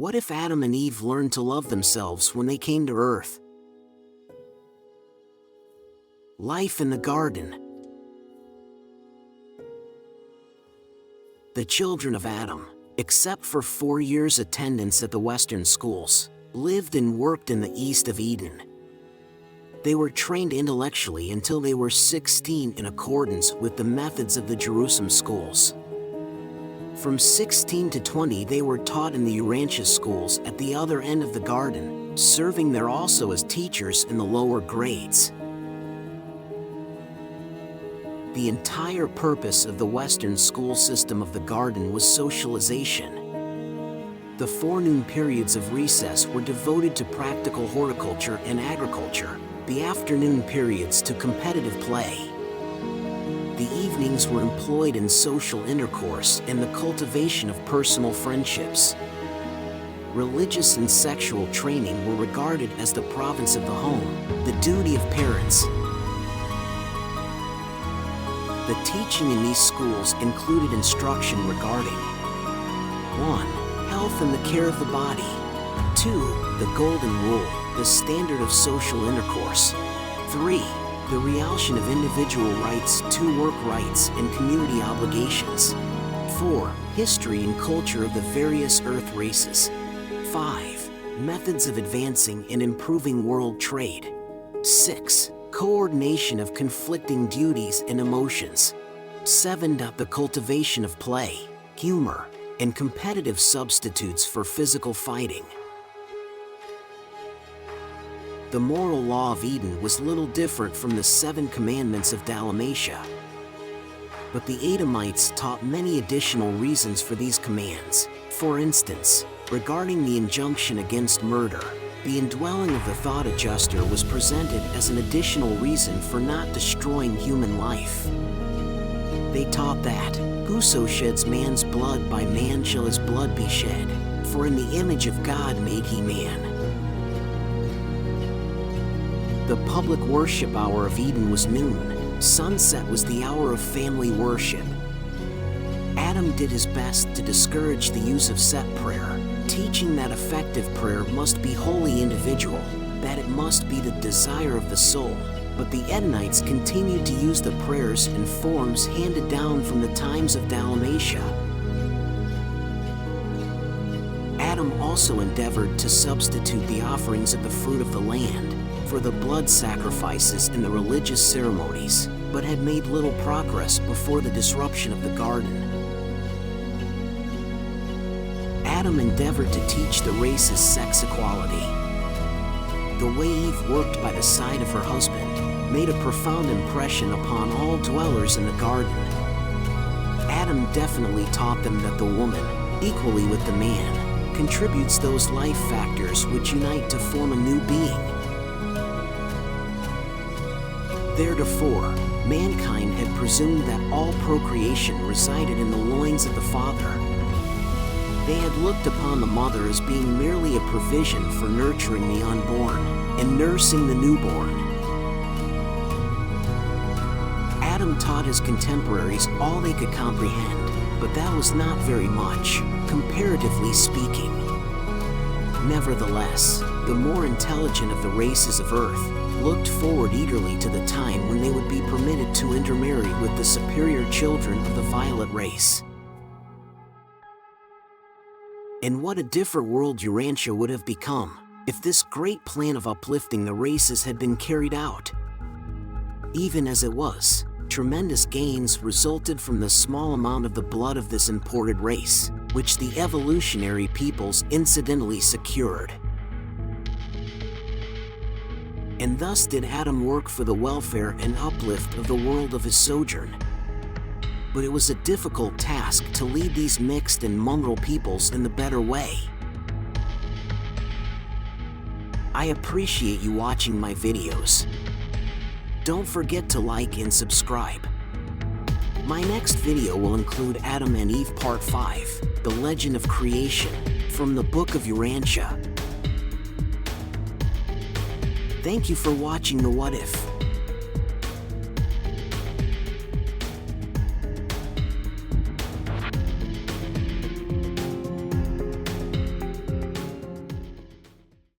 What if Adam and Eve learned to love themselves when they came to Earth? Life in the garden. The children of Adam, except for 4 years' attendance at the Western schools, lived and worked in the east of Eden. They were trained intellectually until they were 16 in accordance with the methods of the Jerusalem schools. From 16 to 20 they were taught in the erroneous schools at the other end of the garden, serving there also as teachers in the lower grades. The entire purpose of the Western school system of the garden was socialization. The forenoon periods of recess were devoted to practical horticulture and agriculture, the afternoon periods to competitive play. The evenings were employed in social intercourse and the cultivation of personal friendships. Religious and sexual training were regarded as the province of the home, the duty of parents. The teaching in these schools included instruction regarding 1. Health and the care of the body. 2. The golden rule, the standard of social intercourse. 3. The reality of individual rights to work rights and community obligations. 4. History and culture of the various earth races. 5. Methods of advancing and improving world trade. 6. Coordination of conflicting duties and emotions. 7. The cultivation of play, humor, and competitive substitutes for physical fighting. The moral law of Eden was little different from the 7 commandments of Dalmatia. But the Adamites taught many additional reasons for these commands. For instance, regarding the injunction against murder, the indwelling of the thought adjuster was presented as an additional reason for not destroying human life. They taught that, "Whoso sheds man's blood, by man shall his blood be shed, for in the image of God made he man." The public worship hour of Eden was noon. Sunset was the hour of family worship. Adam did his best to discourage the use of set prayer, teaching that effective prayer must be wholly individual, that it must be the desire of the soul. But the Edenites continued to use the prayers and forms handed down from the times of Dalmatia. Adam also endeavored to substitute the offerings of the fruit of the land for the blood sacrifices in the religious ceremonies, but had made little progress before the disruption of the garden. Adam endeavored to teach the race's sex equality. The way Eve worked by the side of her husband made a profound impression upon all dwellers in the garden. Adam definitely taught them that the woman, equally with the man, contributes those life factors which unite to form a new being. Theretofore, mankind had presumed that all procreation resided in the loins of the father. They had looked upon the mother as being merely a provision for nurturing the unborn and nursing the newborn. Adam taught his contemporaries all they could comprehend, but that was not very much, comparatively speaking. Nevertheless, the more intelligent of the races of Earth looked forward eagerly to the time when they would be permitted to intermarry with the superior children of the violet race. And what a different world Urantia would have become if this great plan of uplifting the races had been carried out. Even as it was, tremendous gains resulted from the small amount of the blood of this imported race, which the evolutionary peoples incidentally secured. And thus did Adam work for the welfare and uplift of the world of his sojourn. But it was a difficult task to lead these mixed and mongrel peoples in the better way. I appreciate you watching my videos. Don't forget to like and subscribe. My next video will include Adam and Eve Part 5, The Legend of Creation, from the Book of Urantia. Thank you for watching The What If.